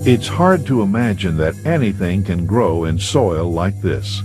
It's hard to imagine that anything can grow in soil like this.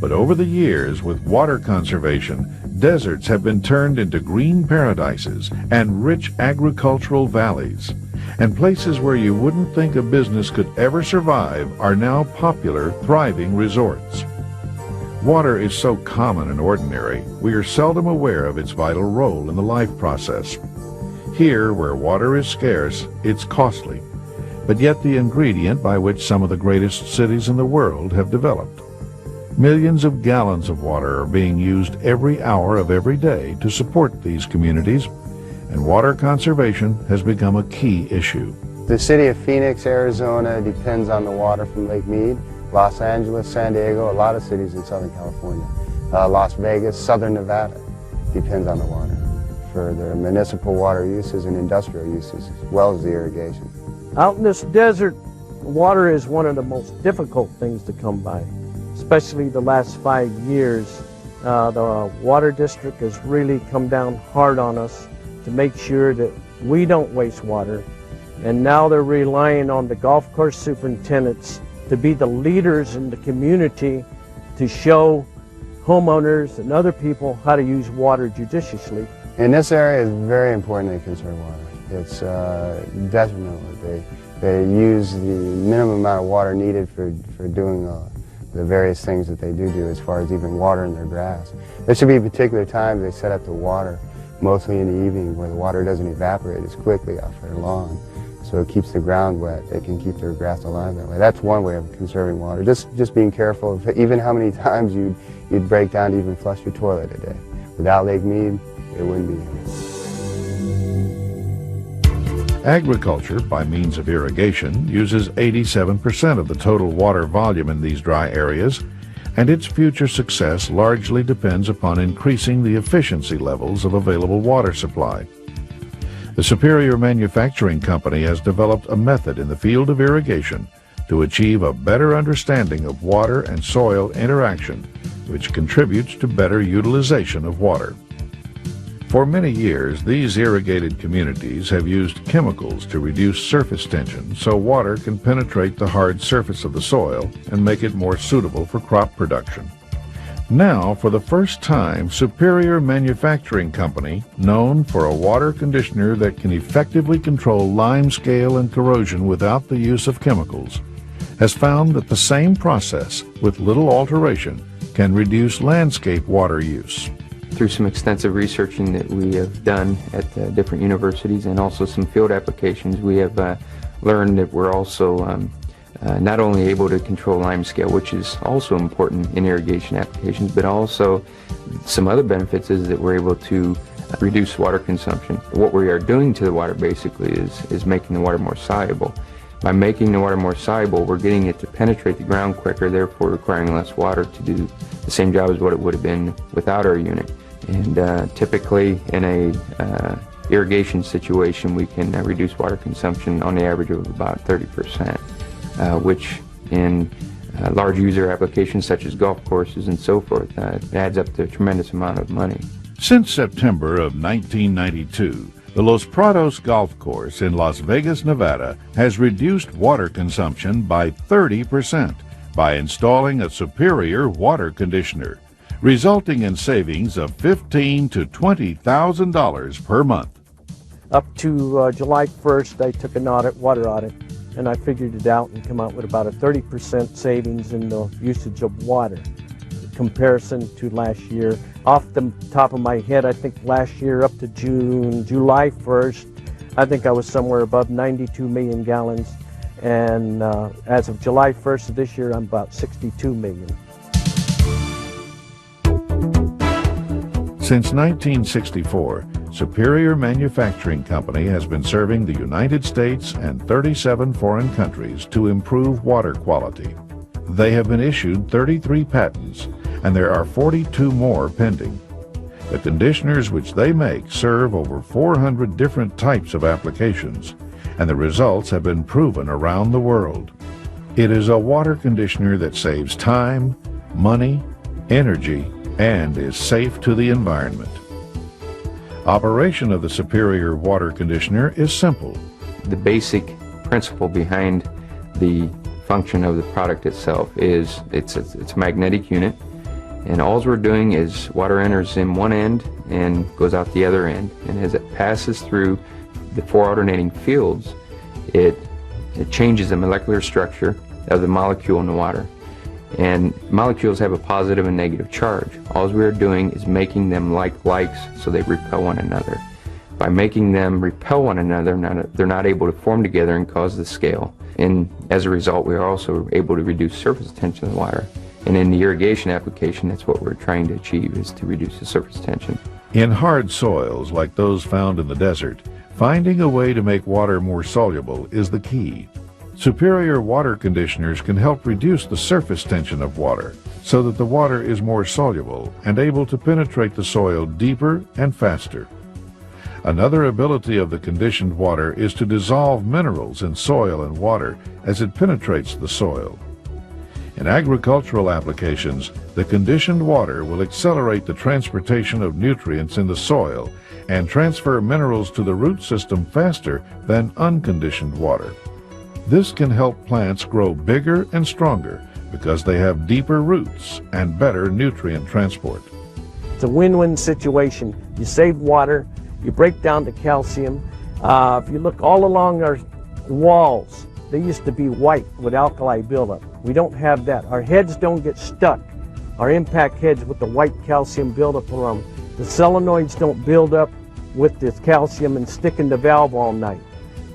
But over the years, with water conservation, deserts have been turned into green paradises and rich agricultural valleys. And places where you wouldn't think a business could ever survive are now popular, thriving resorts. Water is so common and ordinary, we are seldom aware of its vital role in the life process. Here, where water is scarce, it's costly, but yet the ingredient by which some of the greatest cities in the world have developed. Millions of gallons of water are being used every hour of every day to support these communities, and water conservation has become a key issue. The city of Phoenix, Arizona depends on the water from Lake Mead. Los Angeles, San Diego, a lot of cities in Southern California. Las Vegas, Southern Nevada depends on the water for their municipal water uses and industrial uses, as well as the irrigation. Out in this desert, water is one of the most difficult things to come by, especially the last 5 years. The water district has really come down hard on us to make sure that we don't waste water. And now they're relying on the golf course superintendents to be the leaders in the community to show homeowners and other people how to use water judiciously. In this area, it's very important they conserve water. It's definitely, they use the minimum amount of water needed for doing the various things that they do as far as even watering their grass. There should be particular times they set up the water, mostly in the evening, where the water doesn't evaporate as quickly off their lawn. So it keeps the ground wet. They can keep their grass alive that way. That's one way of conserving water. Just being careful of even how many times you'd break down to even flush your toilet a day. Without Lake Mead, it wouldn't be here. Agriculture, by means of irrigation, uses 87% of the total water volume in these dry areas, and its future success largely depends upon increasing the efficiency levels of available water supply. The Superior Manufacturing Company has developed a method in the field of irrigation to achieve a better understanding of water and soil interaction, which contributes to better utilization of water. For many years, these irrigated communities have used chemicals to reduce surface tension so water can penetrate the hard surface of the soil and make it more suitable for crop production. Now, for the first time, Superior Manufacturing Company, known for a water conditioner that can effectively control lime scale and corrosion without the use of chemicals, has found that the same process, with little alteration, can reduce landscape water use. Through some extensive researching that we have done at different universities and also some field applications, we have learned that we're also not only able to control lime scale, which is also important in irrigation applications, but also some other benefits is that we're able to reduce water consumption. What we are doing to the water basically is making the water more soluble. By making the water more soluble, we're getting it to penetrate the ground quicker, therefore requiring less water to do the same job as what it would have been without our unit. And typically in a irrigation situation, we can reduce water consumption on the average of about 30%. Which in large user applications such as golf courses and so forth, adds up to a tremendous amount of money. Since September of 1992, the Los Prados Golf Course in Las Vegas, Nevada, has reduced water consumption by 30% by installing a Superior water conditioner, resulting in savings of $15,000 to $20,000 per month. Up to July 1st, I took an water audit, and I figured it out and come out with about a 30% savings in the usage of water in comparison to last year. Off the top of my head, I think last year up to July 1st, I think I was somewhere above 92 million gallons. And as of July 1st of this year, I'm about 62 million. Since 1964, Superior Manufacturing Company has been serving the United States and 37 foreign countries to improve water quality. They have been issued 33 patents, and there are 42 more pending. The conditioners which they make serve over 400 different types of applications, and the results have been proven around the world. It is a water conditioner that saves time, money, energy, and is safe to the environment. Operation of the Superior water conditioner is simple. The basic principle behind the function of the product itself is it's a magnetic unit, and all we're doing is water enters in one end and goes out the other end, and as it passes through the four alternating fields, it changes the molecular structure of the molecule in the water. And molecules have a positive and negative charge. All we are doing is making them like likes so they repel one another. By making them repel one another, they're not able to form together and cause the scale. And as a result, we are also able to reduce surface tension of the water. And in the irrigation application, that's what we're trying to achieve, is to reduce the surface tension. In hard soils like those found in the desert, finding a way to make water more soluble is the key. Superior water conditioners can help reduce the surface tension of water so that the water is more soluble and able to penetrate the soil deeper and faster. Another ability of the conditioned water is to dissolve minerals in soil and water as it penetrates the soil. In agricultural applications, the conditioned water will accelerate the transportation of nutrients in the soil and transfer minerals to the root system faster than unconditioned water. This can help plants grow bigger and stronger because they have deeper roots and better nutrient transport. It's a win-win situation. You save water, you break down the calcium. If you look all along our walls, they used to be white with alkali buildup. We don't have that. Our heads don't get stuck. Our impact heads with the white calcium buildup around them. The solenoids don't build up with this calcium and stick in the valve all night.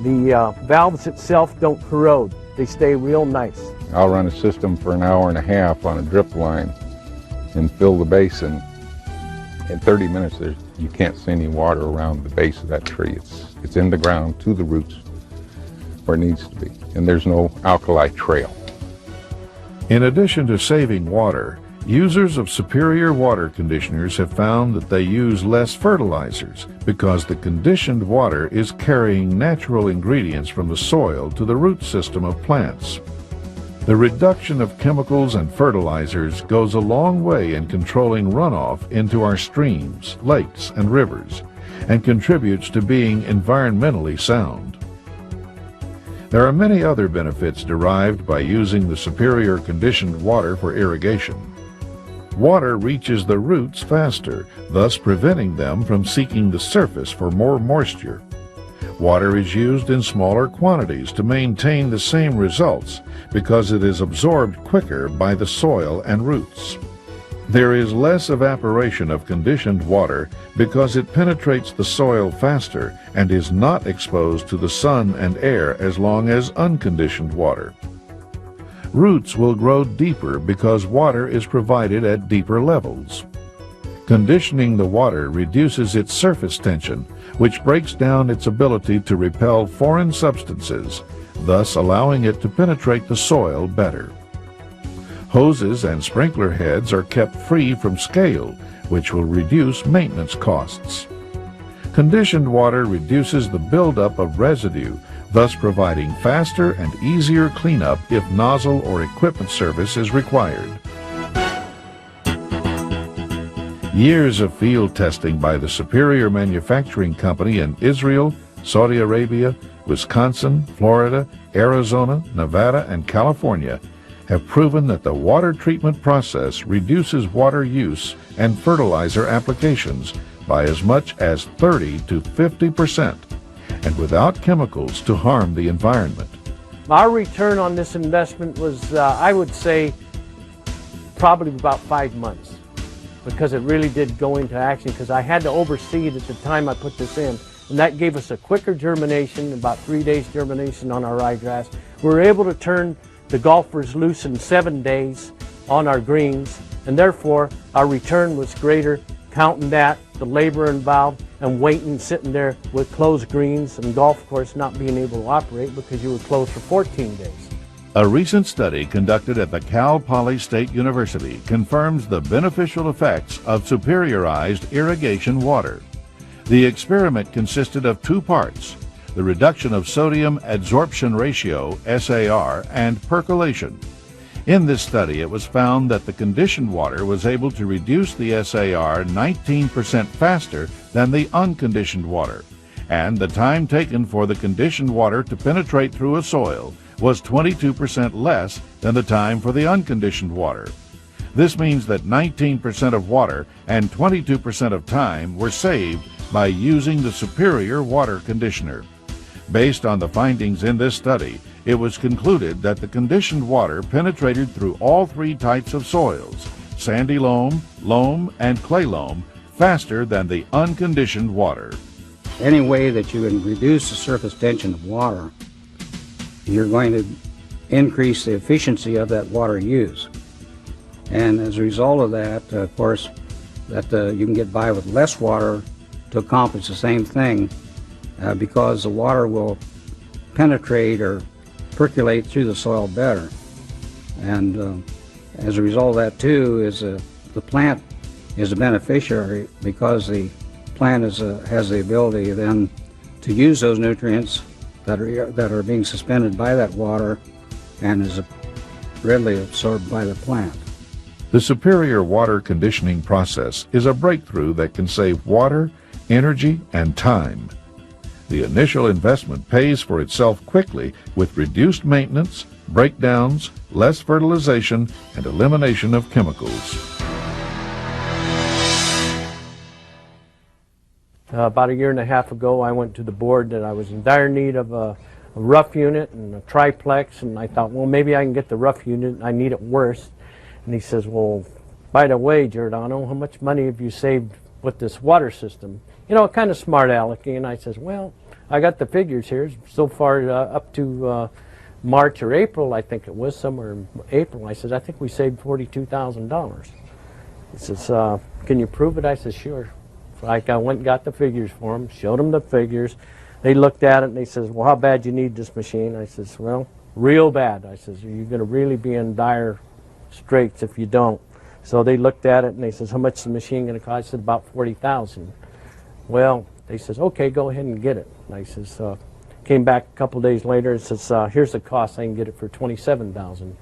The valves itself don't corrode. They stay real nice. I'll run a system for an hour and a half on a drip line and fill the basin. In 30 minutes, you can't see any water around the base of that tree. It's in the ground to the roots where it needs to be, and there's no alkali trail. In addition to saving water, users of superior water conditioners have found that they use less fertilizers because the conditioned water is carrying natural ingredients from the soil to the root system of plants. The reduction of chemicals and fertilizers goes a long way in controlling runoff into our streams, lakes, and rivers, and contributes to being environmentally sound. There are many other benefits derived by using the superior conditioned water for irrigation. Water reaches the roots faster, thus preventing them from seeking the surface for more moisture. Water is used in smaller quantities to maintain the same results because it is absorbed quicker by the soil and roots. There is less evaporation of conditioned water because it penetrates the soil faster and is not exposed to the sun and air as long as unconditioned water. Roots will grow deeper because water is provided at deeper levels. Conditioning the water reduces its surface tension, which breaks down its ability to repel foreign substances, thus allowing it to penetrate the soil better. Hoses and sprinkler heads are kept free from scale, which will reduce maintenance costs. Conditioned water reduces the buildup of residue, thus providing faster and easier cleanup if nozzle or equipment service is required. Years of field testing by the Superior Manufacturing Company in Israel, Saudi Arabia, Wisconsin, Florida, Arizona, Nevada, and California have proven that the water treatment process reduces water use and fertilizer applications by as much as 30 to 50%, and without chemicals to harm the environment. Our return on this investment was, I would say, probably about 5 months, because it really did go into action, because I had to oversee it at the time I put this in. And that gave us a quicker germination, about 3 days germination on our ryegrass. We were able to turn the golfers loose in 7 days on our greens, and therefore our return was greater, counting that, the labor involved, and waiting, sitting there with closed greens and golf course not being able to operate because you were closed for 14 days. A recent study conducted at the Cal Poly State University confirms the beneficial effects of superiorized irrigation water. The experiment consisted of 2 parts: the reduction of sodium adsorption ratio, SAR, and percolation. In this study, it was found that the conditioned water was able to reduce the SAR 19% faster than the unconditioned water, and the time taken for the conditioned water to penetrate through a soil was 22% less than the time for the unconditioned water. This means that 19% of water and 22% of time were saved by using the superior water conditioner. Based on the findings in this study, it was concluded that the conditioned water penetrated through all three types of soils, sandy loam, loam, and clay loam, faster than the unconditioned water. Any way that you can reduce the surface tension of water, you're going to increase the efficiency of that water use. And as a result of that, of course, that you can get by with less water to accomplish the same thing because the water will penetrate or percolate through the soil better. And as a result of that too is the plant is a beneficiary because the plant has the ability then to use those nutrients that are being suspended by that water and is readily absorbed by the plant. The superior water conditioning process is a breakthrough that can save water, energy, and time. The initial investment pays for itself quickly with reduced maintenance, breakdowns, less fertilization, and elimination of chemicals. About a year and a half ago, I went to the board that I was in dire need of a rough unit and a triplex, and I thought, well, maybe I can get the rough unit. I need it worse. And he says, well, by the way, Giordano, how much money have you saved with this water system? You know, kind of smart alecky. And I says, well, I got the figures here. So far up to March or April, I think it was, somewhere in April. I said, I think we saved $42,000. He says, can you prove it? I said, sure. I went and got the figures for them, showed them the figures. They looked at it and they says, well, how bad you need this machine? I says, well, real bad. I says, you're going to really be in dire straits if you don't. So they looked at it and they says, how much is the machine going to cost? I said, about $40,000. Well, they says, okay, go ahead and get it. And I says, came back a couple days later and says, here's the cost. I can get it for $27,000.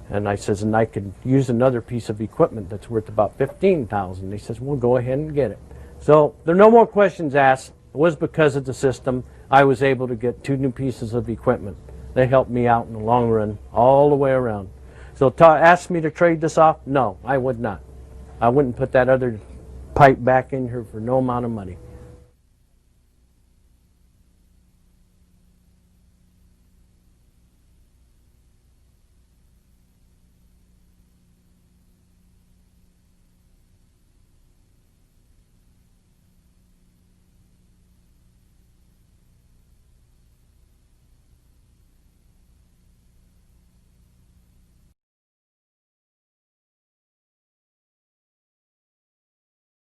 And I says, and I could use another piece of equipment that's worth about $15,000. They says, well, go ahead and get it. So there are no more questions asked. It was because of the system I was able to get 2 new pieces of equipment. They helped me out in the long run all the way around. So ask me to trade this off? No, I would not. I wouldn't put that other pipe back in here for no amount of money.